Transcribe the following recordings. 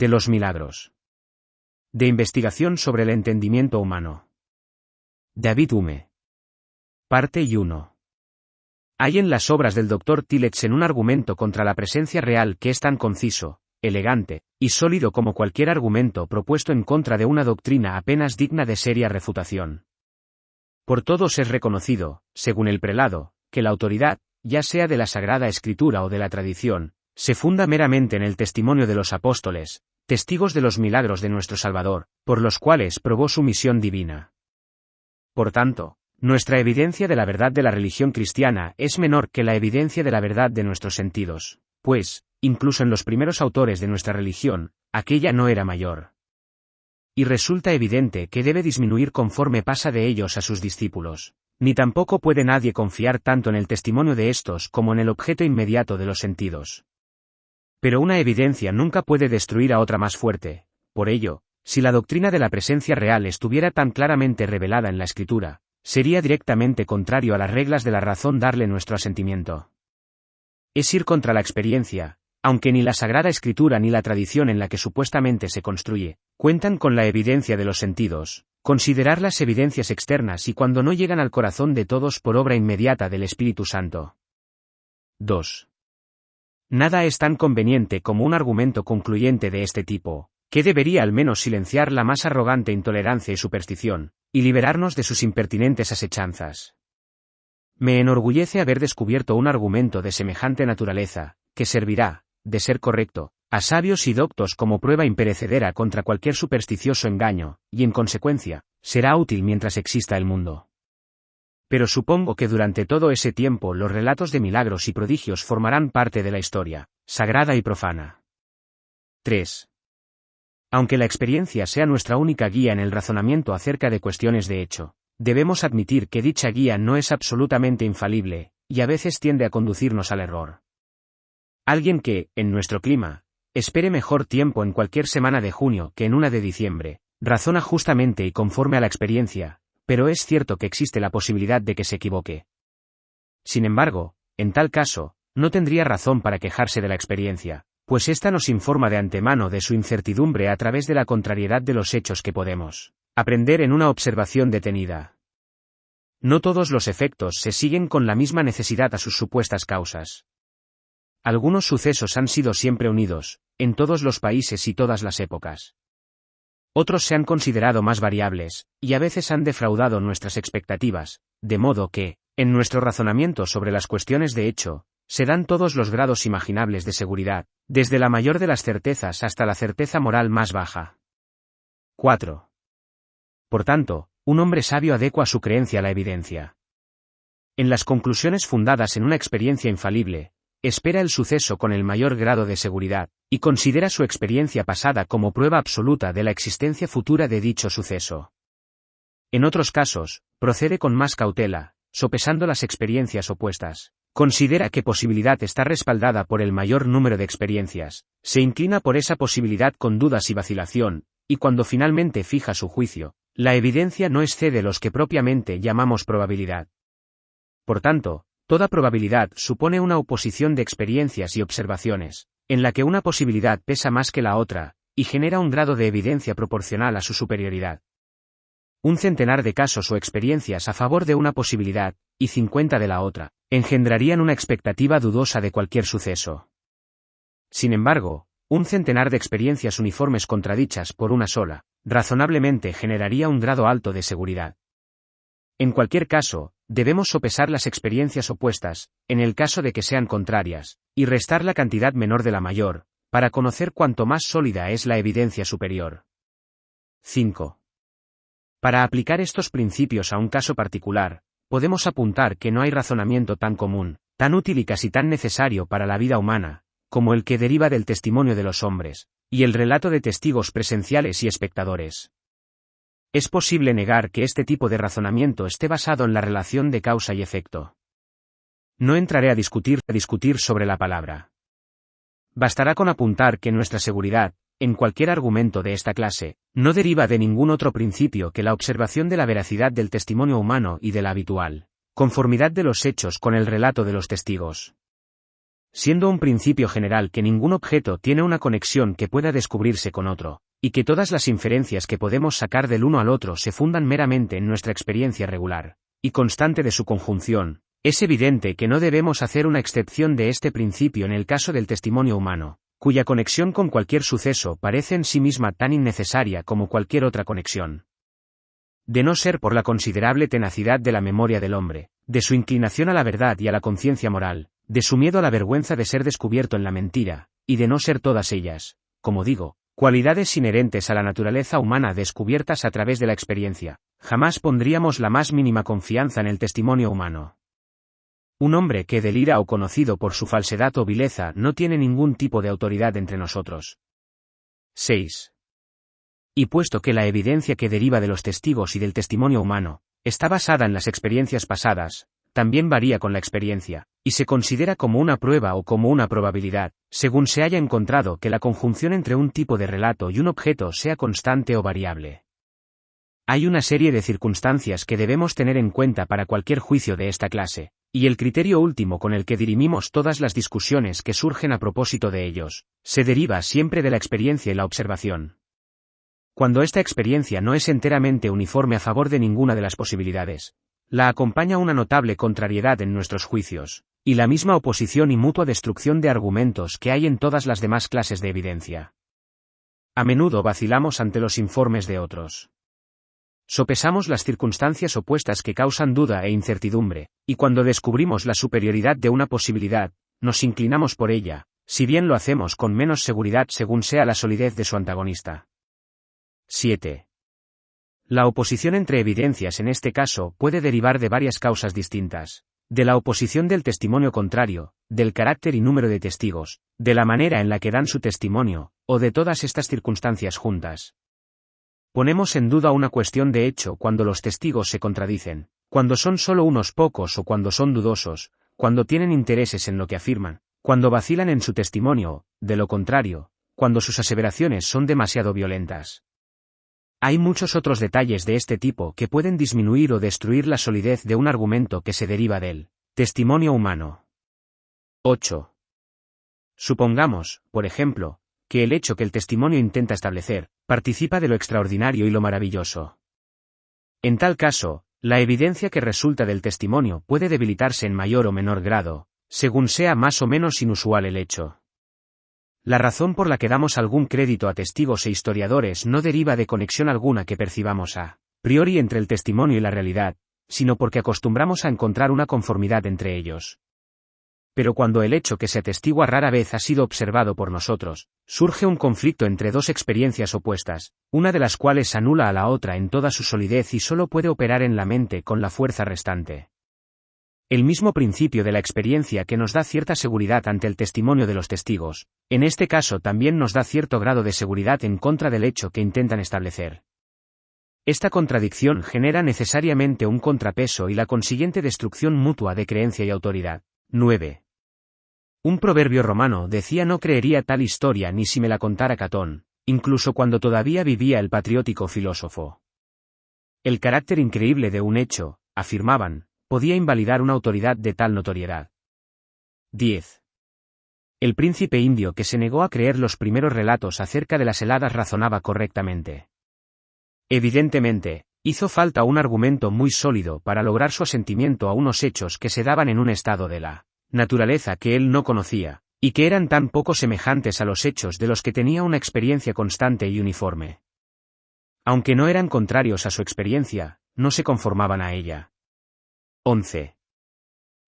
de los milagros. De investigación sobre el entendimiento humano. David Hume. Parte 1. Hay en las obras del Dr. Tillotson un argumento contra la presencia real que es tan conciso, elegante, y sólido como cualquier argumento propuesto en contra de una doctrina apenas digna de seria refutación. Por todos es reconocido, según el prelado, que la autoridad, ya sea de la Sagrada Escritura o de la tradición, se funda meramente en el testimonio de los apóstoles, testigos de los milagros de nuestro Salvador, por los cuales probó su misión divina. Por tanto, nuestra evidencia de la verdad de la religión cristiana es menor que la evidencia de la verdad de nuestros sentidos, pues, incluso en los primeros autores de nuestra religión, aquella no era mayor. Y resulta evidente que debe disminuir conforme pasa de ellos a sus discípulos, ni tampoco puede nadie confiar tanto en el testimonio de estos como en el objeto inmediato de los sentidos. Pero una evidencia nunca puede destruir a otra más fuerte. Por ello, si la doctrina de la presencia real estuviera tan claramente revelada en la Escritura, sería directamente contrario a las reglas de la razón darle nuestro asentimiento. Es ir contra la experiencia, aunque ni la Sagrada Escritura ni la tradición en la que supuestamente se construye, cuentan con la evidencia de los sentidos, considerar las evidencias externas y cuando no llegan al corazón de todos por obra inmediata del Espíritu Santo. 2. Nada es tan conveniente como un argumento concluyente de este tipo, que debería al menos silenciar la más arrogante intolerancia y superstición, y liberarnos de sus impertinentes asechanzas. Me enorgullece haber descubierto un argumento de semejante naturaleza, que servirá, de ser correcto, a sabios y doctos como prueba imperecedera contra cualquier supersticioso engaño, y en consecuencia, será útil mientras exista el mundo. Pero supongo que durante todo ese tiempo los relatos de milagros y prodigios formarán parte de la historia, sagrada y profana. 3. Aunque la experiencia sea nuestra única guía en el razonamiento acerca de cuestiones de hecho, debemos admitir que dicha guía no es absolutamente infalible, y a veces tiende a conducirnos al error. Alguien que, en nuestro clima, espere mejor tiempo en cualquier semana de junio que en una de diciembre, razona justamente y conforme a la experiencia, pero es cierto que existe la posibilidad de que se equivoque. Sin embargo, en tal caso, no tendría razón para quejarse de la experiencia, pues ésta nos informa de antemano de su incertidumbre a través de la contrariedad de los hechos que podemos aprender en una observación detenida. No todos los efectos se siguen con la misma necesidad a sus supuestas causas. Algunos sucesos han sido siempre unidos, en todos los países y todas las épocas. Otros se han considerado más variables, y a veces han defraudado nuestras expectativas, de modo que, en nuestro razonamiento sobre las cuestiones de hecho, se dan todos los grados imaginables de seguridad, desde la mayor de las certezas hasta la certeza moral más baja. 4. Por tanto, un hombre sabio adecua su creencia a la evidencia. En las conclusiones fundadas en una experiencia infalible, espera el suceso con el mayor grado de seguridad, y considera su experiencia pasada como prueba absoluta de la existencia futura de dicho suceso. En otros casos, procede con más cautela, sopesando las experiencias opuestas. Considera qué posibilidad está respaldada por el mayor número de experiencias, se inclina por esa posibilidad con dudas y vacilación, y cuando finalmente fija su juicio, la evidencia no excede los que propiamente llamamos probabilidad. Por tanto, toda probabilidad supone una oposición de experiencias y observaciones, en la que una posibilidad pesa más que la otra, y genera un grado de evidencia proporcional a su superioridad. Un centenar de casos o experiencias a favor de una posibilidad, y 50 de la otra, engendrarían una expectativa dudosa de cualquier suceso. Sin embargo, un centenar de experiencias uniformes contradichas por una sola, razonablemente generaría un grado alto de seguridad. En cualquier caso, debemos sopesar las experiencias opuestas, en el caso de que sean contrarias, y restar la cantidad menor de la mayor, para conocer cuánto más sólida es la evidencia superior. 5. Para aplicar estos principios a un caso particular, podemos apuntar que no hay razonamiento tan común, tan útil y casi tan necesario para la vida humana, como el que deriva del testimonio de los hombres, y el relato de testigos presenciales y espectadores. Es posible negar que este tipo de razonamiento esté basado en la relación de causa y efecto. No entraré a discutir sobre la palabra. Bastará con apuntar que nuestra seguridad, en cualquier argumento de esta clase, no deriva de ningún otro principio que la observación de la veracidad del testimonio humano y de la habitual conformidad de los hechos con el relato de los testigos. siendo un principio general que ningún objeto tiene una conexión que pueda descubrirse con otro, y que todas las inferencias que podemos sacar del uno al otro se fundan meramente en nuestra experiencia regular y constante de su conjunción, es evidente que no debemos hacer una excepción de este principio en el caso del testimonio humano, cuya conexión con cualquier suceso parece en sí misma tan innecesaria como cualquier otra conexión. De no ser por la considerable tenacidad de la memoria del hombre, de su inclinación a la verdad y a la conciencia moral, de su miedo a la vergüenza de ser descubierto en la mentira, y de no ser todas ellas, como digo, cualidades inherentes a la naturaleza humana descubiertas a través de la experiencia, jamás pondríamos la más mínima confianza en el testimonio humano. Un hombre que delira o conocido por su falsedad o vileza no tiene ningún tipo de autoridad entre nosotros. 6. Y puesto que la evidencia que deriva de los testigos y del testimonio humano, está basada en las experiencias pasadas, también varía con la experiencia, y se considera como una prueba o como una probabilidad, según se haya encontrado que la conjunción entre un tipo de relato y un objeto sea constante o variable. Hay una serie de circunstancias que debemos tener en cuenta para cualquier juicio de esta clase, y el criterio último con el que dirimimos todas las discusiones que surgen a propósito de ellos, se deriva siempre de la experiencia y la observación. Cuando esta experiencia no es enteramente uniforme a favor de ninguna de las posibilidades, la acompaña una notable contrariedad en nuestros juicios, y la misma oposición y mutua destrucción de argumentos que hay en todas las demás clases de evidencia. A menudo vacilamos ante los informes de otros. Sopesamos las circunstancias opuestas que causan duda e incertidumbre, y cuando descubrimos la superioridad de una posibilidad, nos inclinamos por ella, si bien lo hacemos con menos seguridad según sea la solidez de su antagonista. 7. La oposición entre evidencias en este caso puede derivar de varias causas distintas, de la oposición del testimonio contrario, del carácter y número de testigos, de la manera en la que dan su testimonio, o de todas estas circunstancias juntas. Ponemos en duda una cuestión de hecho cuando los testigos se contradicen, cuando son solo unos pocos o cuando son dudosos, cuando tienen intereses en lo que afirman, cuando vacilan en su testimonio, de lo contrario, cuando sus aseveraciones son demasiado violentas. Hay muchos otros detalles de este tipo que pueden disminuir o destruir la solidez de un argumento que se deriva del testimonio humano. 8. Supongamos, por ejemplo, que el hecho que el testimonio intenta establecer, participa de lo extraordinario y lo maravilloso. En tal caso, la evidencia que resulta del testimonio puede debilitarse en mayor o menor grado, según sea más o menos inusual el hecho. La razón por la que damos algún crédito a testigos e historiadores no deriva de conexión alguna que percibamos a priori entre el testimonio y la realidad, sino porque acostumbramos a encontrar una conformidad entre ellos. Pero cuando el hecho que se atestigua rara vez ha sido observado por nosotros, surge un conflicto entre dos experiencias opuestas, una de las cuales anula a la otra en toda su solidez y solo puede operar en la mente con la fuerza restante. El mismo principio de la experiencia que nos da cierta seguridad ante el testimonio de los testigos, en este caso también nos da cierto grado de seguridad en contra del hecho que intentan establecer. Esta contradicción genera necesariamente un contrapeso y la consiguiente destrucción mutua de creencia y autoridad. 9. Un proverbio romano decía: no creería tal historia ni si me la contara Catón, incluso cuando todavía vivía el patriótico filósofo. El carácter increíble de un hecho, afirmaban, podía invalidar una autoridad de tal notoriedad. 10. El príncipe indio que se negó a creer los primeros relatos acerca de las heladas razonaba correctamente. Evidentemente, hizo falta un argumento muy sólido para lograr su asentimiento a unos hechos que se daban en un estado de la naturaleza que él no conocía, y que eran tan poco semejantes a los hechos de los que tenía una experiencia constante y uniforme. Aunque no eran contrarios a su experiencia, no se conformaban a ella. 11.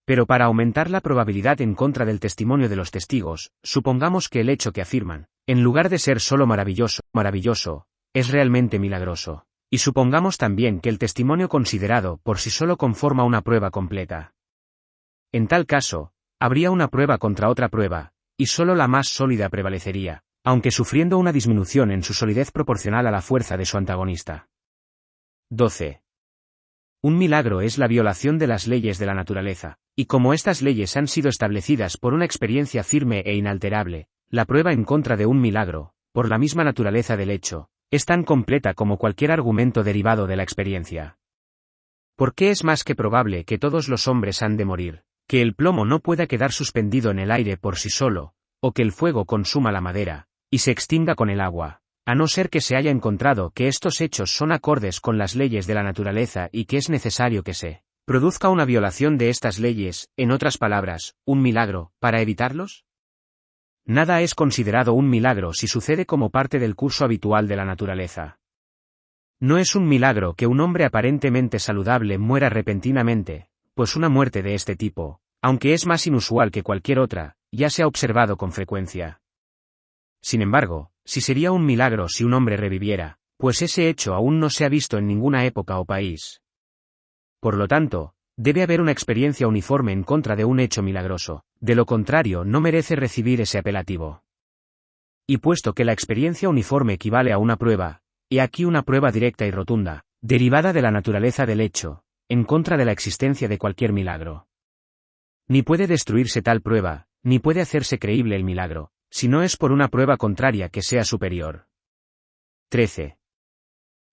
Pero para aumentar la probabilidad en contra del testimonio de los testigos, supongamos que el hecho que afirman, en lugar de ser solo maravilloso, es realmente milagroso. Y supongamos también que el testimonio considerado por sí solo conforma una prueba completa. En tal caso, habría una prueba contra otra prueba, y solo la más sólida prevalecería, aunque sufriendo una disminución en su solidez proporcional a la fuerza de su antagonista. 12. Un milagro es la violación de las leyes de la naturaleza, y como estas leyes han sido establecidas por una experiencia firme e inalterable, la prueba en contra de un milagro, por la misma naturaleza del hecho, es tan completa como cualquier argumento derivado de la experiencia. ¿Por qué es más que probable que todos los hombres han de morir, Que el plomo no pueda quedar suspendido en el aire por sí solo, o que el fuego consuma la madera, y se extinga con el agua, a no ser que se haya encontrado que estos hechos son acordes con las leyes de la naturaleza y que es necesario que se produzca una violación de estas leyes, en otras palabras, un milagro, para evitarlos. Nada es considerado un milagro si sucede como parte del curso habitual de la naturaleza. No es un milagro que un hombre aparentemente saludable muera repentinamente, pues una muerte de este tipo, aunque es más inusual que cualquier otra, ya se ha observado con frecuencia. Sin embargo, sí sería un milagro si un hombre reviviera, pues ese hecho aún no se ha visto en ninguna época o país. Por lo tanto, debe haber una experiencia uniforme en contra de un hecho milagroso, de lo contrario no merece recibir ese apelativo. Y puesto que la experiencia uniforme equivale a una prueba, he aquí una prueba directa y rotunda, derivada de la naturaleza del hecho, en contra de la existencia de cualquier milagro. Ni puede destruirse tal prueba, ni puede hacerse creíble el milagro, si no es por una prueba contraria que sea superior. 13.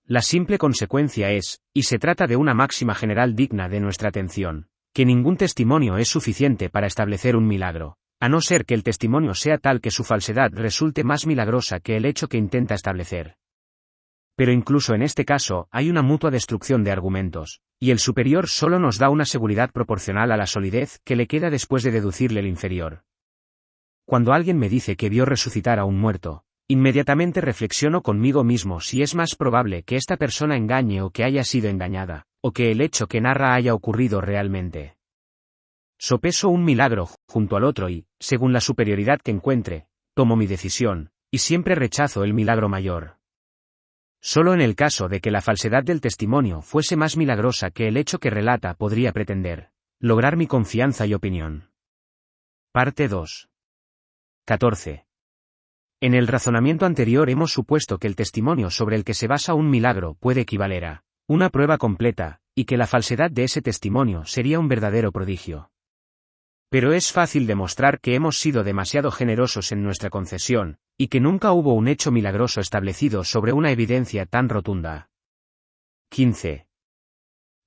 La simple consecuencia es, y se trata de una máxima general digna de nuestra atención, que ningún testimonio es suficiente para establecer un milagro, a no ser que el testimonio sea tal que su falsedad resulte más milagrosa que el hecho que intenta establecer. Pero incluso en este caso hay una mutua destrucción de argumentos, y el superior solo nos da una seguridad proporcional a la solidez que le queda después de deducirle el inferior. Cuando alguien me dice que vio resucitar a un muerto, inmediatamente reflexiono conmigo mismo si es más probable que esta persona engañe o que haya sido engañada, o que el hecho que narra haya ocurrido realmente. Sopeso un milagro junto al otro y, según la superioridad que encuentre, tomo mi decisión, y siempre rechazo el milagro mayor. Solo en el caso de que la falsedad del testimonio fuese más milagrosa que el hecho que relata podría pretender lograr mi confianza y opinión. Parte 2. 14. En el razonamiento anterior hemos supuesto que el testimonio sobre el que se basa un milagro puede equivaler a una prueba completa, y que la falsedad de ese testimonio sería un verdadero prodigio. Pero es fácil demostrar que hemos sido demasiado generosos en nuestra concesión, y que nunca hubo un hecho milagroso establecido sobre una evidencia tan rotunda. 15.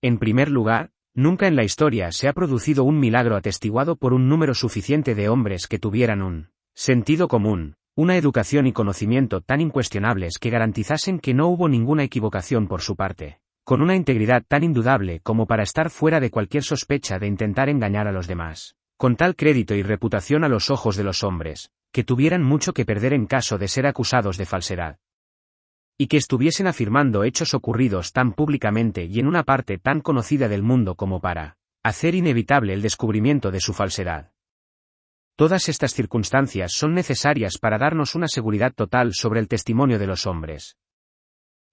En primer lugar, nunca en la historia se ha producido un milagro atestiguado por un número suficiente de hombres que tuvieran un sentido común, una educación y conocimiento tan incuestionables que garantizasen que no hubo ninguna equivocación por su parte, con una integridad tan indudable como para estar fuera de cualquier sospecha de intentar engañar a los demás, con tal crédito y reputación a los ojos de los hombres, que tuvieran mucho que perder en caso de ser acusados de falsedad. Y que estuviesen afirmando hechos ocurridos tan públicamente y en una parte tan conocida del mundo como para hacer inevitable el descubrimiento de su falsedad. Todas estas circunstancias son necesarias para darnos una seguridad total sobre el testimonio de los hombres.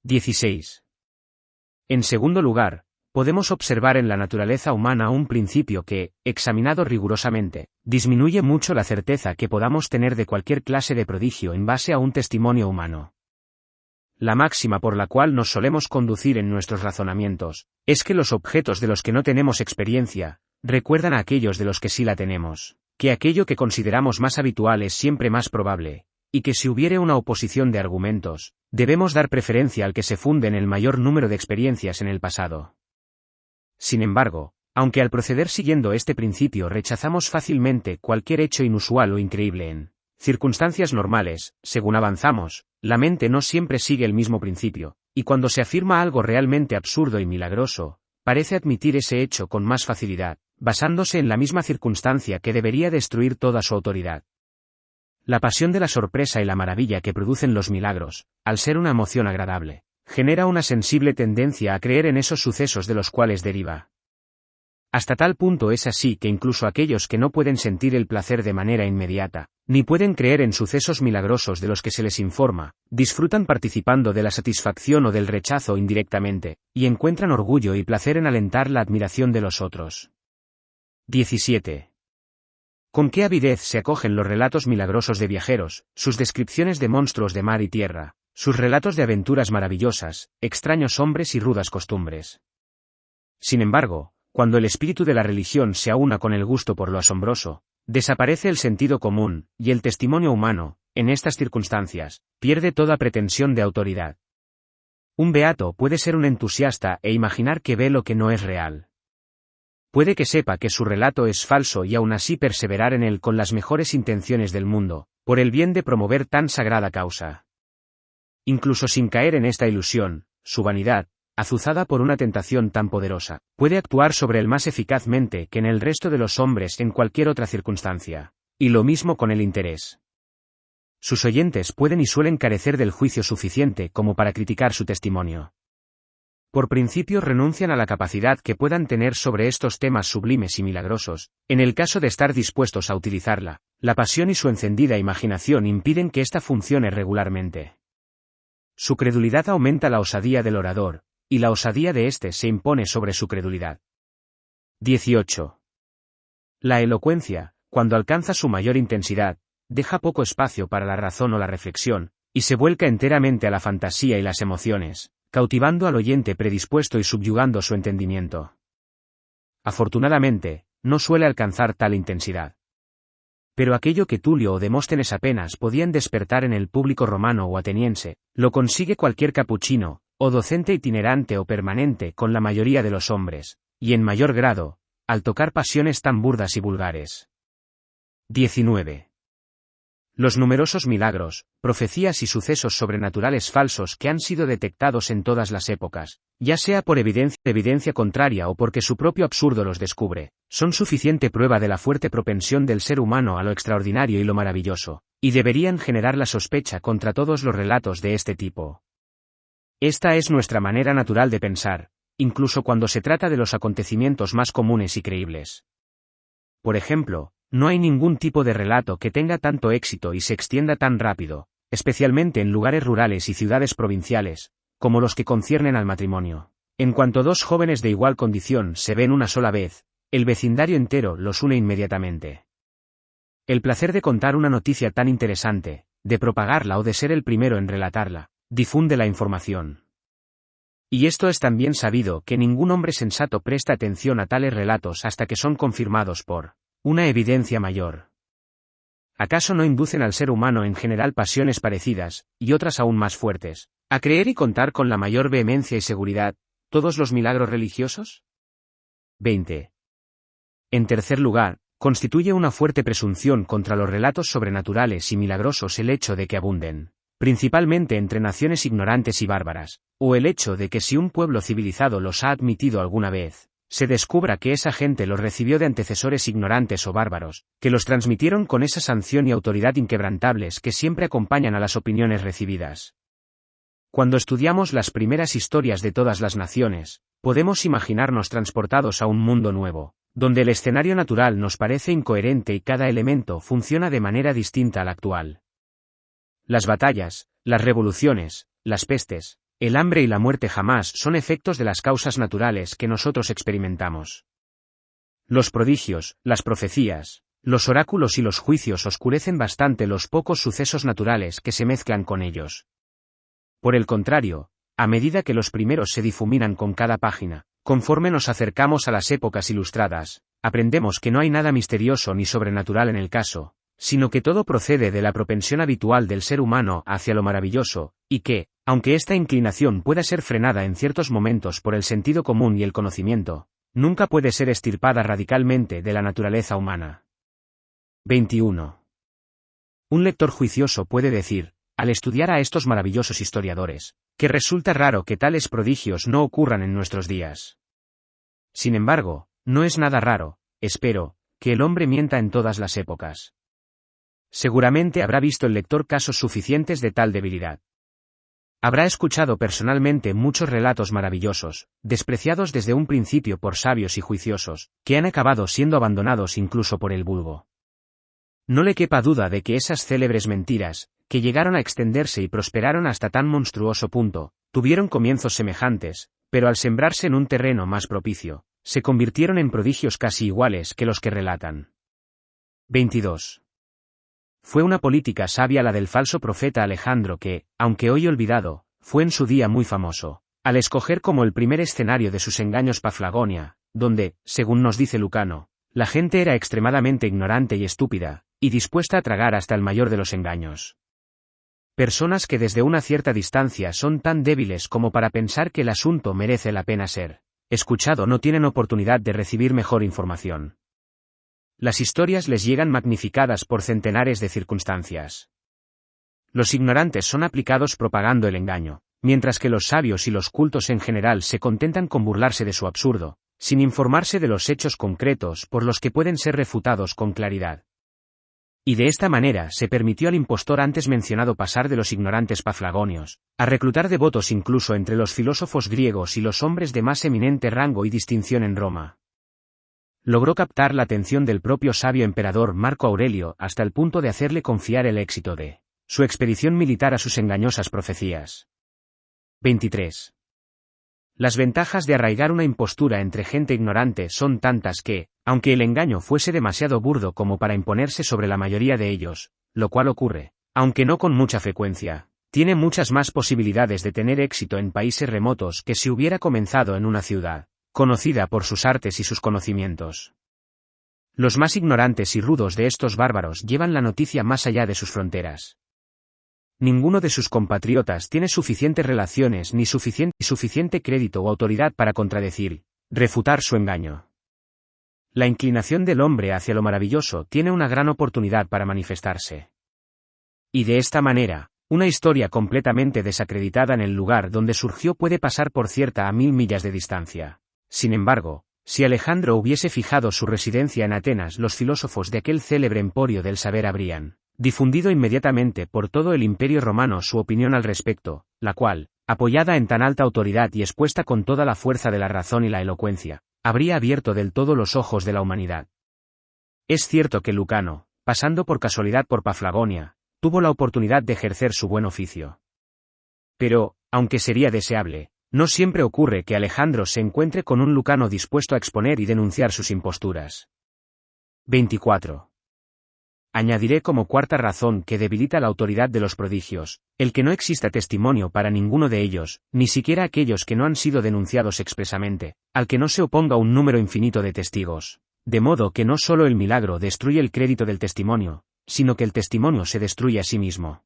16. En segundo lugar, podemos observar en la naturaleza humana un principio que, examinado rigurosamente, disminuye mucho la certeza que podamos tener de cualquier clase de prodigio en base a un testimonio humano. La máxima por la cual nos solemos conducir en nuestros razonamientos, es que los objetos de los que no tenemos experiencia, recuerdan a aquellos de los que sí la tenemos, que aquello que consideramos más habitual es siempre más probable, y que si hubiere una oposición de argumentos, debemos dar preferencia al que se funde en el mayor número de experiencias en el pasado. Sin embargo, aunque al proceder siguiendo este principio rechazamos fácilmente cualquier hecho inusual o increíble en circunstancias normales, según avanzamos, la mente no siempre sigue el mismo principio, y cuando se afirma algo realmente absurdo y milagroso, parece admitir ese hecho con más facilidad, basándose en la misma circunstancia que debería destruir toda su autoridad. La pasión de la sorpresa y la maravilla que producen los milagros, al ser una emoción agradable, genera una sensible tendencia a creer en esos sucesos de los cuales deriva. Hasta tal punto es así que incluso aquellos que no pueden sentir el placer de manera inmediata, ni pueden creer en sucesos milagrosos de los que se les informa, disfrutan participando de la satisfacción o del rechazo indirectamente, y encuentran orgullo y placer en alentar la admiración de los otros. 17. Con qué avidez se acogen los relatos milagrosos de viajeros, sus descripciones de monstruos de mar y tierra, sus relatos de aventuras maravillosas, extraños hombres y rudas costumbres. Sin embargo, cuando el espíritu de la religión se aúna con el gusto por lo asombroso, desaparece el sentido común, y el testimonio humano, en estas circunstancias, pierde toda pretensión de autoridad. Un beato puede ser un entusiasta e imaginar que ve lo que no es real. Puede que sepa que su relato es falso y aún así perseverar en él con las mejores intenciones del mundo, por el bien de promover tan sagrada causa. Incluso sin caer en esta ilusión, su vanidad, azuzada por una tentación tan poderosa, puede actuar sobre él más eficazmente que en el resto de los hombres en cualquier otra circunstancia. Y lo mismo con el interés. Sus oyentes pueden y suelen carecer del juicio suficiente como para criticar su testimonio. Por principio renuncian a la capacidad que puedan tener sobre estos temas sublimes y milagrosos, en el caso de estar dispuestos a utilizarla. La pasión y su encendida imaginación impiden que ésta funcione regularmente. Su credulidad aumenta la osadía del orador, y la osadía de éste se impone sobre su credulidad. 18. La elocuencia, cuando alcanza su mayor intensidad, deja poco espacio para la razón o la reflexión, y se vuelca enteramente a la fantasía y las emociones, cautivando al oyente predispuesto y subyugando su entendimiento. Afortunadamente, no suele alcanzar tal intensidad. Pero aquello que Tulio o Demóstenes apenas podían despertar en el público romano o ateniense, lo consigue cualquier capuchino, o docente itinerante o permanente con la mayoría de los hombres, y en mayor grado, al tocar pasiones tan burdas y vulgares. 19. Los numerosos milagros, profecías y sucesos sobrenaturales falsos que han sido detectados en todas las épocas, ya sea por evidencia contraria o porque su propio absurdo los descubre, son suficiente prueba de la fuerte propensión del ser humano a lo extraordinario y lo maravilloso, y deberían generar la sospecha contra todos los relatos de este tipo. Esta es nuestra manera natural de pensar, incluso cuando se trata de los acontecimientos más comunes y creíbles. Por ejemplo, no hay ningún tipo de relato que tenga tanto éxito y se extienda tan rápido, especialmente en lugares rurales y ciudades provinciales, como los que conciernen al matrimonio. En cuanto dos jóvenes de igual condición se ven una sola vez, el vecindario entero los une inmediatamente. El placer de contar una noticia tan interesante, de propagarla o de ser el primero en relatarla, difunde la información. Y esto es también sabido que ningún hombre sensato presta atención a tales relatos hasta que son confirmados por una evidencia mayor. ¿Acaso no inducen al ser humano en general pasiones parecidas, y otras aún más fuertes, a creer y contar con la mayor vehemencia y seguridad todos los milagros religiosos? 20. En tercer lugar, constituye una fuerte presunción contra los relatos sobrenaturales y milagrosos el hecho de que abunden, principalmente entre naciones ignorantes y bárbaras, o el hecho de que si un pueblo civilizado los ha admitido alguna vez, se descubra que esa gente los recibió de antecesores ignorantes o bárbaros, que los transmitieron con esa sanción y autoridad inquebrantables que siempre acompañan a las opiniones recibidas. Cuando estudiamos las primeras historias de todas las naciones, podemos imaginarnos transportados a un mundo nuevo, donde el escenario natural nos parece incoherente y cada elemento funciona de manera distinta al actual. Las batallas, las revoluciones, las pestes, el hambre y la muerte jamás son efectos de las causas naturales que nosotros experimentamos. Los prodigios, las profecías, los oráculos y los juicios oscurecen bastante los pocos sucesos naturales que se mezclan con ellos. Por el contrario, a medida que los primeros se difuminan con cada página, conforme nos acercamos a las épocas ilustradas, aprendemos que no hay nada misterioso ni sobrenatural en el caso, sino que todo procede de la propensión habitual del ser humano hacia lo maravilloso, y que, aunque esta inclinación pueda ser frenada en ciertos momentos por el sentido común y el conocimiento, nunca puede ser extirpada radicalmente de la naturaleza humana. 21. Un lector juicioso puede decir, al estudiar a estos maravillosos historiadores, que resulta raro que tales prodigios no ocurran en nuestros días. Sin embargo, no es nada raro, espero, que el hombre mienta en todas las épocas. Seguramente habrá visto el lector casos suficientes de tal debilidad. Habrá escuchado personalmente muchos relatos maravillosos, despreciados desde un principio por sabios y juiciosos, que han acabado siendo abandonados incluso por el vulgo. No le quepa duda de que esas célebres mentiras, que llegaron a extenderse y prosperaron hasta tan monstruoso punto, tuvieron comienzos semejantes, pero al sembrarse en un terreno más propicio, se convirtieron en prodigios casi iguales que los que relatan. 22. Fue una política sabia la del falso profeta Alejandro que, aunque hoy olvidado, fue en su día muy famoso, al escoger como el primer escenario de sus engaños Paflagonia, donde, según nos dice Lucano, la gente era extremadamente ignorante y estúpida, y dispuesta a tragar hasta el mayor de los engaños. Personas que desde una cierta distancia son tan débiles como para pensar que el asunto merece la pena ser escuchado no tienen oportunidad de recibir mejor información. Las historias les llegan magnificadas por centenares de circunstancias. Los ignorantes son aplicados propagando el engaño, mientras que los sabios y los cultos en general se contentan con burlarse de su absurdo, sin informarse de los hechos concretos por los que pueden ser refutados con claridad. Y de esta manera se permitió al impostor antes mencionado pasar de los ignorantes paflagonios, a reclutar devotos incluso entre los filósofos griegos y los hombres de más eminente rango y distinción en Roma. Logró captar la atención del propio sabio emperador Marco Aurelio hasta el punto de hacerle confiar el éxito de su expedición militar a sus engañosas profecías. 23. Las ventajas de arraigar una impostura entre gente ignorante son tantas que, aunque el engaño fuese demasiado burdo como para imponerse sobre la mayoría de ellos, lo cual ocurre, aunque no con mucha frecuencia, tiene muchas más posibilidades de tener éxito en países remotos que si hubiera comenzado en una ciudad, conocida por sus artes y sus conocimientos. Los más ignorantes y rudos de estos bárbaros llevan la noticia más allá de sus fronteras. Ninguno de sus compatriotas tiene suficientes relaciones ni suficiente crédito o autoridad para contradecir, refutar su engaño. La inclinación del hombre hacia lo maravilloso tiene una gran oportunidad para manifestarse. Y de esta manera, una historia completamente desacreditada en el lugar donde surgió puede pasar por cierta a 1000 millas de distancia. Sin embargo, si Alejandro hubiese fijado su residencia en Atenas, los filósofos de aquel célebre emporio del saber habrían difundido inmediatamente por todo el imperio romano su opinión al respecto, la cual, apoyada en tan alta autoridad y expuesta con toda la fuerza de la razón y la elocuencia, habría abierto del todo los ojos de la humanidad. Es cierto que Lucano, pasando por casualidad por Paflagonia, tuvo la oportunidad de ejercer su buen oficio. Pero, aunque sería deseable, no siempre ocurre que Alejandro se encuentre con un Lucano dispuesto a exponer y denunciar sus imposturas. 24. Añadiré como cuarta razón que debilita la autoridad de los prodigios, el que no exista testimonio para ninguno de ellos, ni siquiera aquellos que no han sido denunciados expresamente, al que no se oponga un número infinito de testigos, de modo que no solo el milagro destruye el crédito del testimonio, sino que el testimonio se destruye a sí mismo.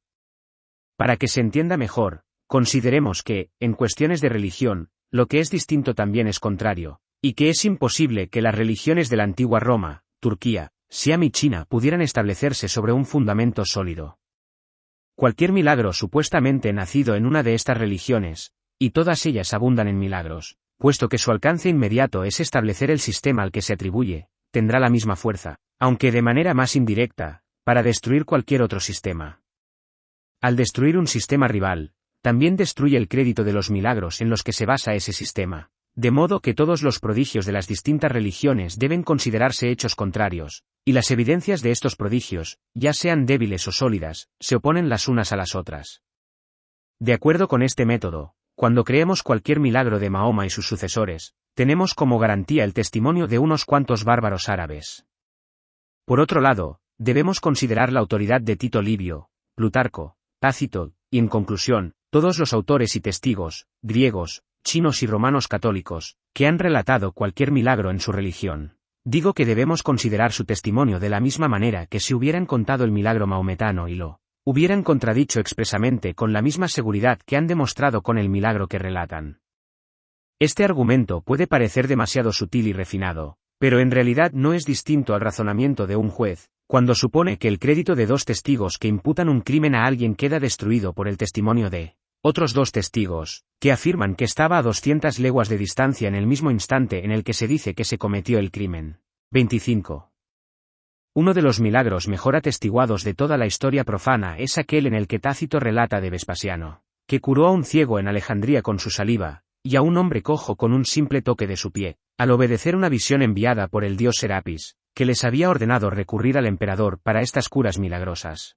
Para que se entienda mejor, consideremos que, en cuestiones de religión, lo que es distinto también es contrario, y que es imposible que las religiones de la antigua Roma, Turquía, Siam y China pudieran establecerse sobre un fundamento sólido. Cualquier milagro supuestamente nacido en una de estas religiones, y todas ellas abundan en milagros, puesto que su alcance inmediato es establecer el sistema al que se atribuye, tendrá la misma fuerza, aunque de manera más indirecta, para destruir cualquier otro sistema. Al destruir un sistema rival, también destruye el crédito de los milagros en los que se basa ese sistema, de modo que todos los prodigios de las distintas religiones deben considerarse hechos contrarios, y las evidencias de estos prodigios, ya sean débiles o sólidas, se oponen las unas a las otras. De acuerdo con este método, cuando creemos cualquier milagro de Mahoma y sus sucesores, tenemos como garantía el testimonio de unos cuantos bárbaros árabes. Por otro lado, debemos considerar la autoridad de Tito Livio, Plutarco, Tácito, y en conclusión, todos los autores y testigos, griegos, chinos y romanos católicos, que han relatado cualquier milagro en su religión. Digo que debemos considerar su testimonio de la misma manera que si hubieran contado el milagro maometano y lo hubieran contradicho expresamente con la misma seguridad que han demostrado con el milagro que relatan. Este argumento puede parecer demasiado sutil y refinado, pero en realidad no es distinto al razonamiento de un juez, cuando supone que el crédito de dos testigos que imputan un crimen a alguien queda destruido por el testimonio de otros dos testigos, que afirman que estaba a 200 leguas de distancia en el mismo instante en el que se dice que se cometió el crimen. 25. Uno de los milagros mejor atestiguados de toda la historia profana es aquel en el que Tácito relata de Vespasiano, que curó a un ciego en Alejandría con su saliva, y a un hombre cojo con un simple toque de su pie, al obedecer una visión enviada por el dios Serapis, que les había ordenado recurrir al emperador para estas curas milagrosas.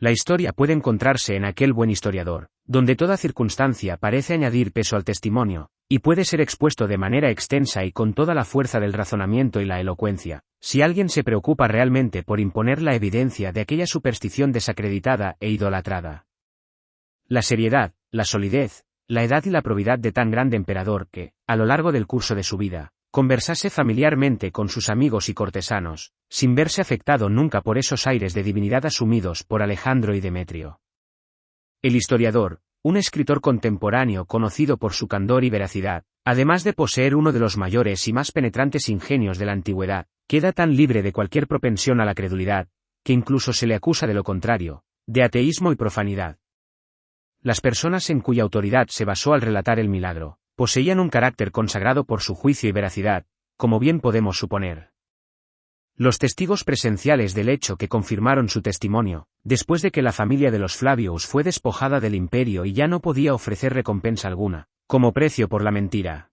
La historia puede encontrarse en aquel buen historiador, donde toda circunstancia parece añadir peso al testimonio, y puede ser expuesto de manera extensa y con toda la fuerza del razonamiento y la elocuencia, si alguien se preocupa realmente por imponer la evidencia de aquella superstición desacreditada e idolatrada. La seriedad, la solidez, la edad y la probidad de tan grande emperador que, a lo largo del curso de su vida, conversase familiarmente con sus amigos y cortesanos, sin verse afectado nunca por esos aires de divinidad asumidos por Alejandro y Demetrio. El historiador, un escritor contemporáneo conocido por su candor y veracidad, además de poseer uno de los mayores y más penetrantes ingenios de la antigüedad, queda tan libre de cualquier propensión a la credulidad, que incluso se le acusa de lo contrario, de ateísmo y profanidad. Las personas en cuya autoridad se basó al relatar el milagro, poseían un carácter consagrado por su juicio y veracidad, como bien podemos suponer. Los testigos presenciales del hecho que confirmaron su testimonio, después de que la familia de los Flavius fue despojada del imperio y ya no podía ofrecer recompensa alguna, como precio por la mentira.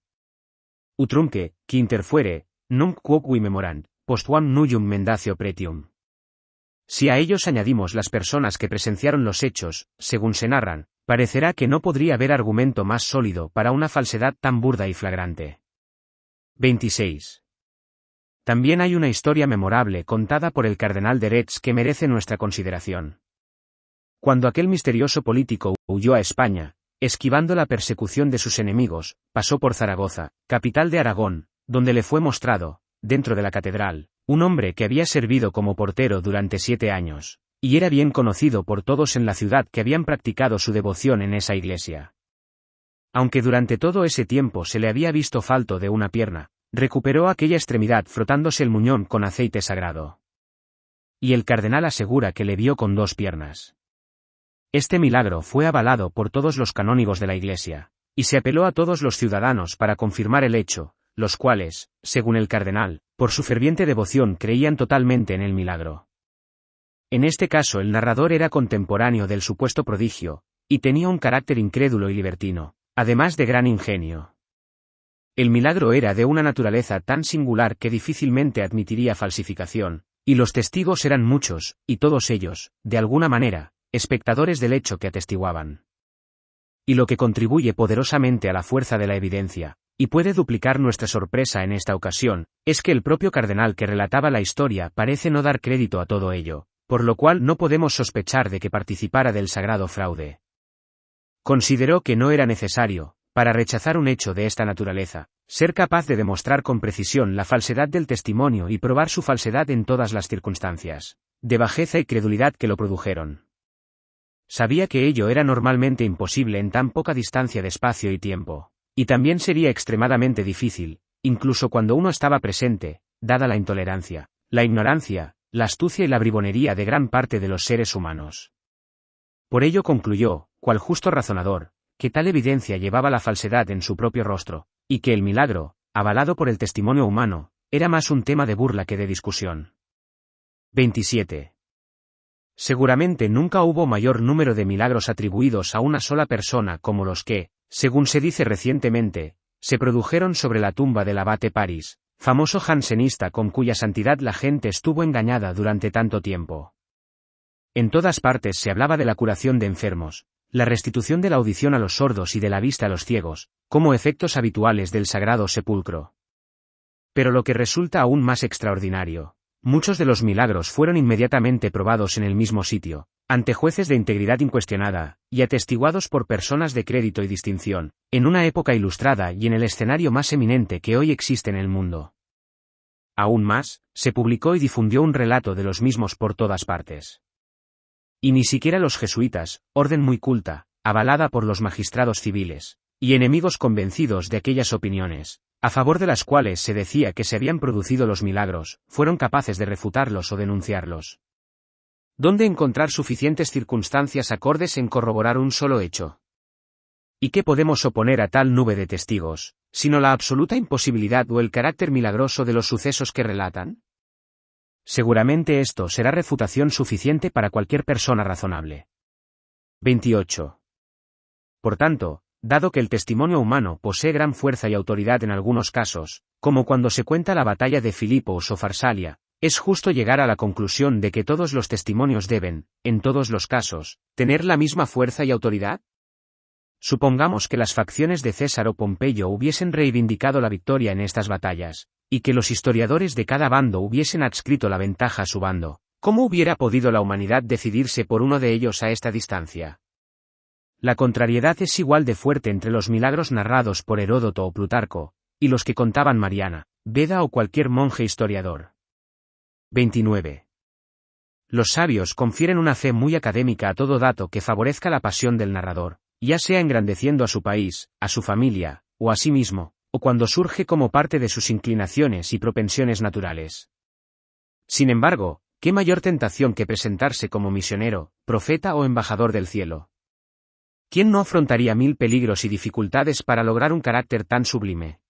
Utrumque, qui interfuere, nunc quoque memorand, postuam nullum mendatio pretium. Si a ellos añadimos las personas que presenciaron los hechos, según se narran, parecerá que no podría haber argumento más sólido para una falsedad tan burda y flagrante. 26. También hay una historia memorable contada por el cardenal de Retz que merece nuestra consideración. Cuando aquel misterioso político huyó a España, esquivando la persecución de sus enemigos, pasó por Zaragoza, capital de Aragón, donde le fue mostrado, dentro de la catedral, un hombre que había servido como portero durante 7 años, y era bien conocido por todos en la ciudad que habían practicado su devoción en esa iglesia. Aunque durante todo ese tiempo se le había visto falto de una pierna, recuperó aquella extremidad frotándose el muñón con aceite sagrado. Y el cardenal asegura que le vio con 2 piernas. Este milagro fue avalado por todos los canónigos de la iglesia, y se apeló a todos los ciudadanos para confirmar el hecho, los cuales, según el cardenal, por su ferviente devoción creían totalmente en el milagro. En este caso el narrador era contemporáneo del supuesto prodigio, y tenía un carácter incrédulo y libertino, además de gran ingenio. El milagro era de una naturaleza tan singular que difícilmente admitiría falsificación, y los testigos eran muchos, y todos ellos, de alguna manera, espectadores del hecho que atestiguaban. Y lo que contribuye poderosamente a la fuerza de la evidencia, y puede duplicar nuestra sorpresa en esta ocasión, es que el propio cardenal que relataba la historia parece no dar crédito a todo ello, por lo cual no podemos sospechar de que participara del sagrado fraude. Consideró que no era necesario, para rechazar un hecho de esta naturaleza, ser capaz de demostrar con precisión la falsedad del testimonio y probar su falsedad en todas las circunstancias, de bajeza y credulidad que lo produjeron. Sabía que ello era normalmente imposible en tan poca distancia de espacio y tiempo, y también sería extremadamente difícil, incluso cuando uno estaba presente, dada la intolerancia, la ignorancia, la astucia y la bribonería de gran parte de los seres humanos. Por ello concluyó, cual justo razonador, que tal evidencia llevaba la falsedad en su propio rostro, y que el milagro, avalado por el testimonio humano, era más un tema de burla que de discusión. 27. Seguramente nunca hubo mayor número de milagros atribuidos a una sola persona como los que, según se dice recientemente, se produjeron sobre la tumba del abate Paris, famoso jansenista con cuya santidad la gente estuvo engañada durante tanto tiempo. En todas partes se hablaba de la curación de enfermos, la restitución de la audición a los sordos y de la vista a los ciegos, como efectos habituales del Sagrado Sepulcro. Pero lo que resulta aún más extraordinario, muchos de los milagros fueron inmediatamente probados en el mismo sitio, ante jueces de integridad incuestionada, y atestiguados por personas de crédito y distinción, en una época ilustrada y en el escenario más eminente que hoy existe en el mundo. Aún más, se publicó y difundió un relato de los mismos por todas partes. Y ni siquiera los jesuitas, orden muy culta, avalada por los magistrados civiles, y enemigos convencidos de aquellas opiniones, a favor de las cuales se decía que se habían producido los milagros, fueron capaces de refutarlos o denunciarlos. ¿Dónde encontrar suficientes circunstancias acordes en corroborar un solo hecho? ¿Y qué podemos oponer a tal nube de testigos, sino la absoluta imposibilidad o el carácter milagroso de los sucesos que relatan? Seguramente esto será refutación suficiente para cualquier persona razonable. 28. Por tanto, dado que el testimonio humano posee gran fuerza y autoridad en algunos casos, como cuando se cuenta la batalla de Filipos o Farsalia, es justo llegar a la conclusión de que todos los testimonios deben, en todos los casos, tener la misma fuerza y autoridad. Supongamos que las facciones de César o Pompeyo hubiesen reivindicado la victoria en estas batallas, y que los historiadores de cada bando hubiesen adscrito la ventaja a su bando. ¿Cómo hubiera podido la humanidad decidirse por uno de ellos a esta distancia? La contrariedad es igual de fuerte entre los milagros narrados por Heródoto o Plutarco, y los que contaban Mariana, Beda o cualquier monje historiador. 29. Los sabios confieren una fe muy académica a todo dato que favorezca la pasión del narrador, ya sea engrandeciendo a su país, a su familia, o a sí mismo, o cuando surge como parte de sus inclinaciones y propensiones naturales. Sin embargo, ¿qué mayor tentación que presentarse como misionero, profeta o embajador del cielo? ¿Quién no afrontaría 1000 peligros y dificultades para lograr un carácter tan sublime?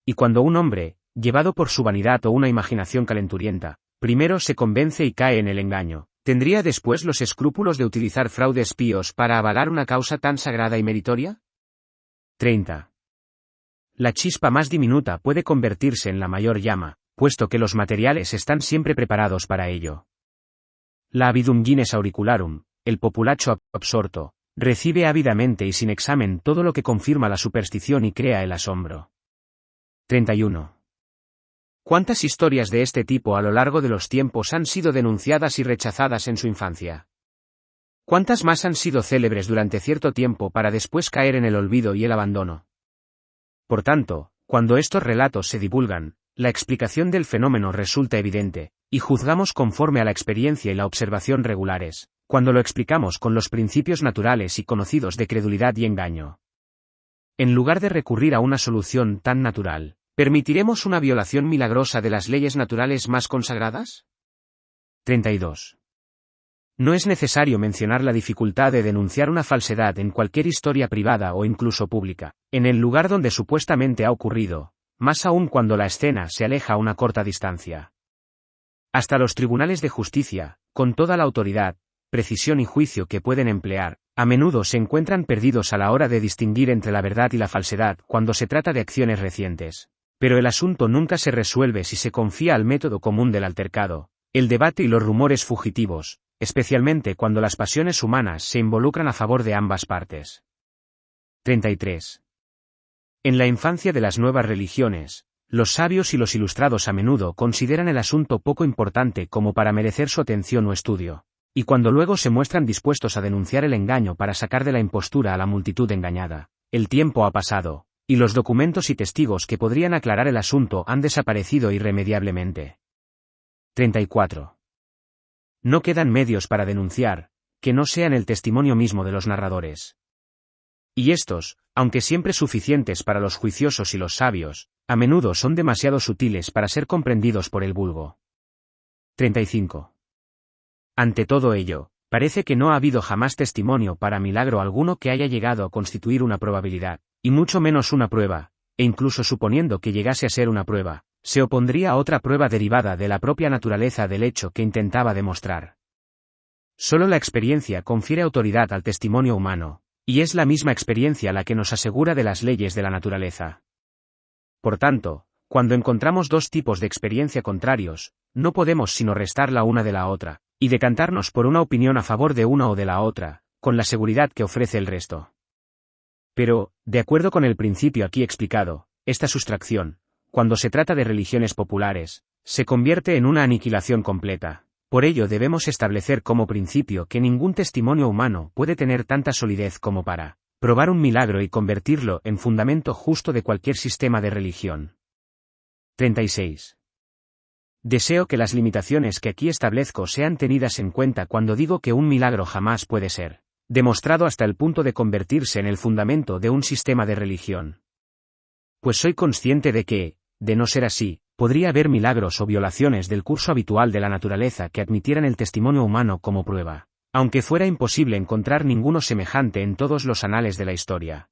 Y cuando un hombre, llevado por su vanidad o una imaginación calenturienta, primero se convence y cae en el engaño, ¿tendría después los escrúpulos de utilizar fraudes píos para avalar una causa tan sagrada y meritoria? 30. La chispa más diminuta puede convertirse en la mayor llama, puesto que los materiales están siempre preparados para ello. La avidum gines auricularum, el populacho absorto, recibe ávidamente y sin examen todo lo que confirma la superstición y crea el asombro. 31. ¿Cuántas historias de este tipo a lo largo de los tiempos han sido denunciadas y rechazadas en su infancia? ¿Cuántas más han sido célebres durante cierto tiempo para después caer en el olvido y el abandono? Por tanto, cuando estos relatos se divulgan, la explicación del fenómeno resulta evidente, y juzgamos conforme a la experiencia y la observación regulares, cuando lo explicamos con los principios naturales y conocidos de credulidad y engaño. En lugar de recurrir a una solución tan natural, ¿permitiremos una violación milagrosa de las leyes naturales más consagradas? 32. No es necesario mencionar la dificultad de denunciar una falsedad en cualquier historia privada o incluso pública, en el lugar donde supuestamente ha ocurrido, más aún cuando la escena se aleja a una corta distancia. Hasta los tribunales de justicia, con toda la autoridad, precisión y juicio que pueden emplear, a menudo se encuentran perdidos a la hora de distinguir entre la verdad y la falsedad cuando se trata de acciones recientes. Pero el asunto nunca se resuelve si se confía al método común del altercado, el debate y los rumores fugitivos, especialmente cuando las pasiones humanas se involucran a favor de ambas partes. 33. En la infancia de las nuevas religiones, los sabios y los ilustrados a menudo consideran el asunto poco importante como para merecer su atención o estudio, y cuando luego se muestran dispuestos a denunciar el engaño para sacar de la impostura a la multitud engañada, el tiempo ha pasado, y los documentos y testigos que podrían aclarar el asunto han desaparecido irremediablemente. 34. No quedan medios para denunciar, que no sean el testimonio mismo de los narradores. Y estos, aunque siempre suficientes para los juiciosos y los sabios, a menudo son demasiado sutiles para ser comprendidos por el vulgo. 35. Ante todo ello, parece que no ha habido jamás testimonio para milagro alguno que haya llegado a constituir una probabilidad, y mucho menos una prueba, e incluso suponiendo que llegase a ser una prueba, se opondría a otra prueba derivada de la propia naturaleza del hecho que intentaba demostrar. Solo la experiencia confiere autoridad al testimonio humano, y es la misma experiencia la que nos asegura de las leyes de la naturaleza. Por tanto, cuando encontramos dos tipos de experiencia contrarios, no podemos sino restar la una de la otra, y decantarnos por una opinión a favor de una o de la otra, con la seguridad que ofrece el resto. Pero, de acuerdo con el principio aquí explicado, esta sustracción, cuando se trata de religiones populares, se convierte en una aniquilación completa. Por ello debemos establecer como principio que ningún testimonio humano puede tener tanta solidez como para probar un milagro y convertirlo en fundamento justo de cualquier sistema de religión. 36. Deseo que las limitaciones que aquí establezco sean tenidas en cuenta cuando digo que un milagro jamás puede ser demostrado hasta el punto de convertirse en el fundamento de un sistema de religión. Pues soy consciente de que, de no ser así, podría haber milagros o violaciones del curso habitual de la naturaleza que admitieran el testimonio humano como prueba, aunque fuera imposible encontrar ninguno semejante en todos los anales de la historia.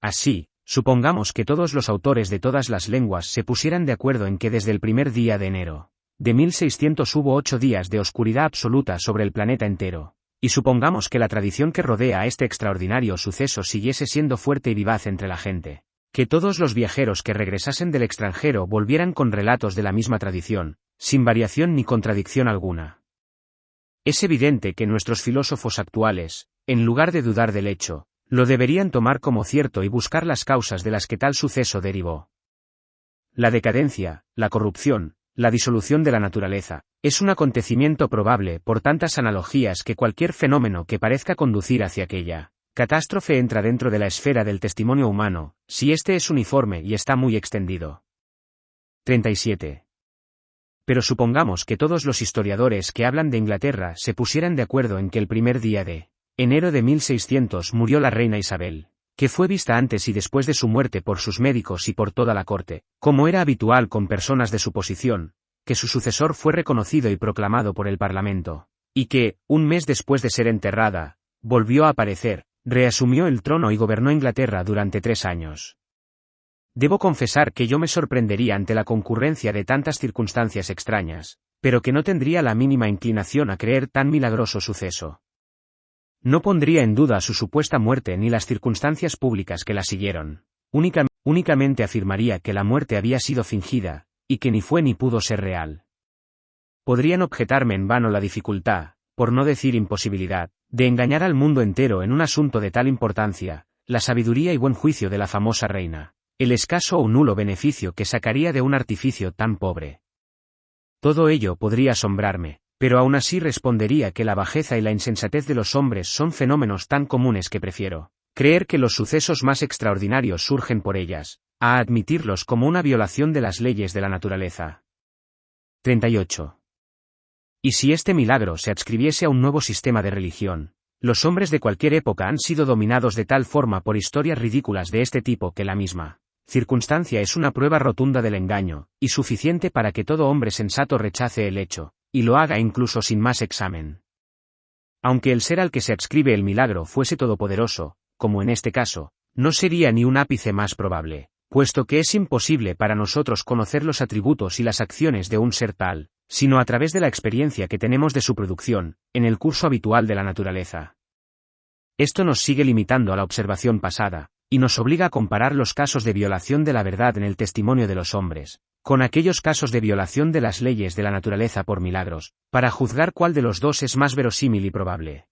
Así, supongamos que todos los autores de todas las lenguas se pusieran de acuerdo en que desde el primer día de enero de 1600 hubo 8 días de oscuridad absoluta sobre el planeta entero, y supongamos que la tradición que rodea a este extraordinario suceso siguiese siendo fuerte y vivaz entre la gente, que todos los viajeros que regresasen del extranjero volvieran con relatos de la misma tradición, sin variación ni contradicción alguna. Es evidente que nuestros filósofos actuales, en lugar de dudar del hecho, lo deberían tomar como cierto y buscar las causas de las que tal suceso derivó. La decadencia, la corrupción, la disolución de la naturaleza, es un acontecimiento probable por tantas analogías que cualquier fenómeno que parezca conducir hacia aquella catástrofe entra dentro de la esfera del testimonio humano, si éste es uniforme y está muy extendido. 37. Pero supongamos que todos los historiadores que hablan de Inglaterra se pusieran de acuerdo en que el primer día de Enero de 1600 murió la reina Isabel, que fue vista antes y después de su muerte por sus médicos y por toda la corte, como era habitual con personas de su posición, que su sucesor fue reconocido y proclamado por el Parlamento, y que, un mes después de ser enterrada, volvió a aparecer, reasumió el trono y gobernó Inglaterra durante 3 años. Debo confesar que yo me sorprendería ante la concurrencia de tantas circunstancias extrañas, pero que no tendría la mínima inclinación a creer tan milagroso suceso. No pondría en duda su supuesta muerte ni las circunstancias públicas que la siguieron. Únicamente afirmaría que la muerte había sido fingida, y que ni fue ni pudo ser real. Podrían objetarme en vano la dificultad, por no decir imposibilidad, de engañar al mundo entero en un asunto de tal importancia, la sabiduría y buen juicio de la famosa reina, el escaso o nulo beneficio que sacaría de un artificio tan pobre. Todo ello podría asombrarme, pero aún así respondería que la bajeza y la insensatez de los hombres son fenómenos tan comunes que prefiero creer que los sucesos más extraordinarios surgen por ellas, a admitirlos como una violación de las leyes de la naturaleza. 38. Y si este milagro se adscribiese a un nuevo sistema de religión, los hombres de cualquier época han sido dominados de tal forma por historias ridículas de este tipo que la misma circunstancia es una prueba rotunda del engaño, y suficiente para que todo hombre sensato rechace el hecho, y lo haga incluso sin más examen. Aunque el ser al que se adscribe el milagro fuese todopoderoso, como en este caso, no sería ni un ápice más probable, puesto que es imposible para nosotros conocer los atributos y las acciones de un ser tal, sino a través de la experiencia que tenemos de su producción, en el curso habitual de la naturaleza. Esto nos sigue limitando a la observación pasada, y nos obliga a comparar los casos de violación de la verdad en el testimonio de los hombres, con aquellos casos de violación de las leyes de la naturaleza por milagros, para juzgar cuál de los dos es más verosímil y probable.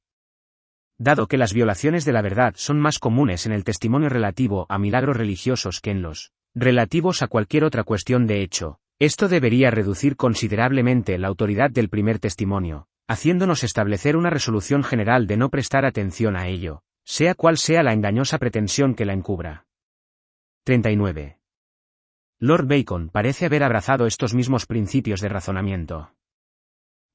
Dado que las violaciones de la verdad son más comunes en el testimonio relativo a milagros religiosos que en los relativos a cualquier otra cuestión de hecho, esto debería reducir considerablemente la autoridad del primer testimonio, haciéndonos establecer una resolución general de no prestar atención a ello, sea cual sea la engañosa pretensión que la encubra. 39. Lord Bacon parece haber abrazado estos mismos principios de razonamiento.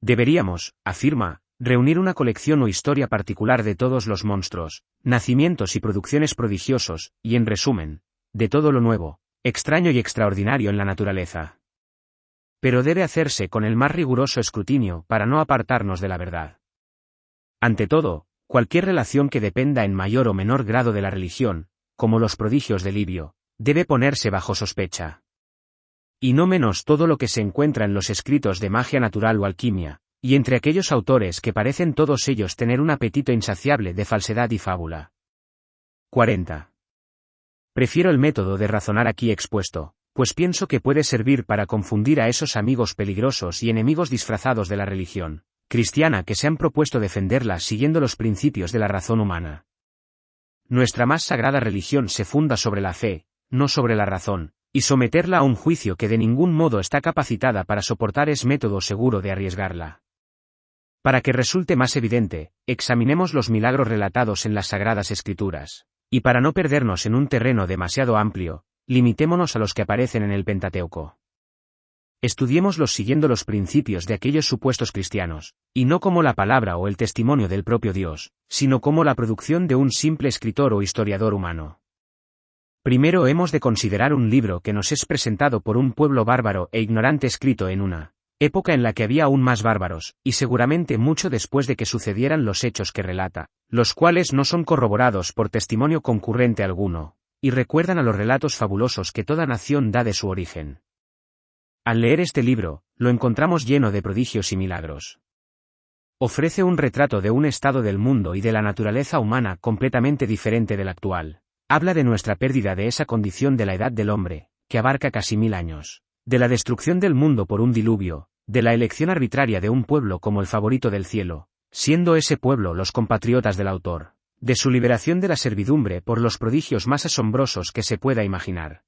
Deberíamos, afirma, reunir una colección o historia particular de todos los monstruos, nacimientos y producciones prodigiosos, y en resumen, de todo lo nuevo, extraño y extraordinario en la naturaleza. Pero debe hacerse con el más riguroso escrutinio para no apartarnos de la verdad. Ante todo, cualquier relación que dependa en mayor o menor grado de la religión, como los prodigios de Livio, debe ponerse bajo sospecha. Y no menos todo lo que se encuentra en los escritos de magia natural o alquimia, y entre aquellos autores que parecen todos ellos tener un apetito insaciable de falsedad y fábula. 40. Prefiero el método de razonar aquí expuesto, pues pienso que puede servir para confundir a esos amigos peligrosos y enemigos disfrazados de la religión cristiana que se han propuesto defenderla siguiendo los principios de la razón humana. Nuestra más sagrada religión se funda sobre la fe, no sobre la razón, y someterla a un juicio que de ningún modo está capacitada para soportar es método seguro de arriesgarla. Para que resulte más evidente, examinemos los milagros relatados en las Sagradas Escrituras, y para no perdernos en un terreno demasiado amplio, limitémonos a los que aparecen en el Pentateuco. Estudiémoslos siguiendo los principios de aquellos supuestos cristianos, y no como la palabra o el testimonio del propio Dios, sino como la producción de un simple escritor o historiador humano. Primero hemos de considerar un libro que nos es presentado por un pueblo bárbaro e ignorante escrito en una época en la que había aún más bárbaros, y seguramente mucho después de que sucedieran los hechos que relata, los cuales no son corroborados por testimonio concurrente alguno, y recuerdan a los relatos fabulosos que toda nación da de su origen. Al leer este libro, lo encontramos lleno de prodigios y milagros. Ofrece un retrato de un estado del mundo y de la naturaleza humana completamente diferente del actual. Habla de nuestra pérdida de esa condición de la edad del hombre, que abarca casi 1000 años, de la destrucción del mundo por un diluvio, de la elección arbitraria de un pueblo como el favorito del cielo, siendo ese pueblo los compatriotas del autor, de su liberación de la servidumbre por los prodigios más asombrosos que se pueda imaginar.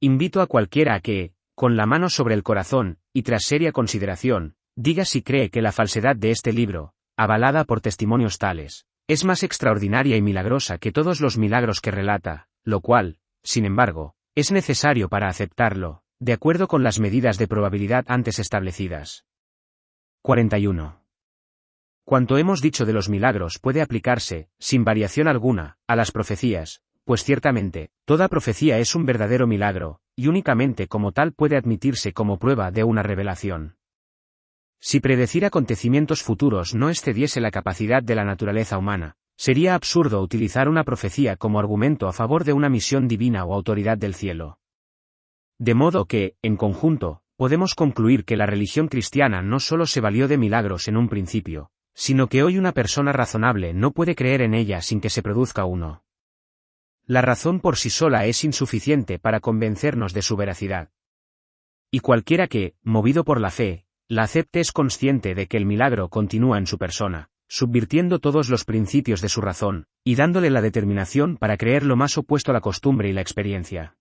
Invito a cualquiera a que, con la mano sobre el corazón, y tras seria consideración, diga si cree que la falsedad de este libro, avalada por testimonios tales, es más extraordinaria y milagrosa que todos los milagros que relata, lo cual, sin embargo, es necesario para aceptarlo, de acuerdo con las medidas de probabilidad antes establecidas. 41. Cuanto hemos dicho de los milagros puede aplicarse, sin variación alguna, a las profecías, pues ciertamente, toda profecía es un verdadero milagro, y únicamente como tal puede admitirse como prueba de una revelación. Si predecir acontecimientos futuros no excediese la capacidad de la naturaleza humana, sería absurdo utilizar una profecía como argumento a favor de una misión divina o autoridad del cielo. De modo que, en conjunto, podemos concluir que la religión cristiana no solo se valió de milagros en un principio, sino que hoy una persona razonable no puede creer en ella sin que se produzca uno. La razón por sí sola es insuficiente para convencernos de su veracidad. Y cualquiera que, movido por la fe, la acepte es consciente de que el milagro continúa en su persona, subvirtiendo todos los principios de su razón, y dándole la determinación para creer lo más opuesto a la costumbre y la experiencia.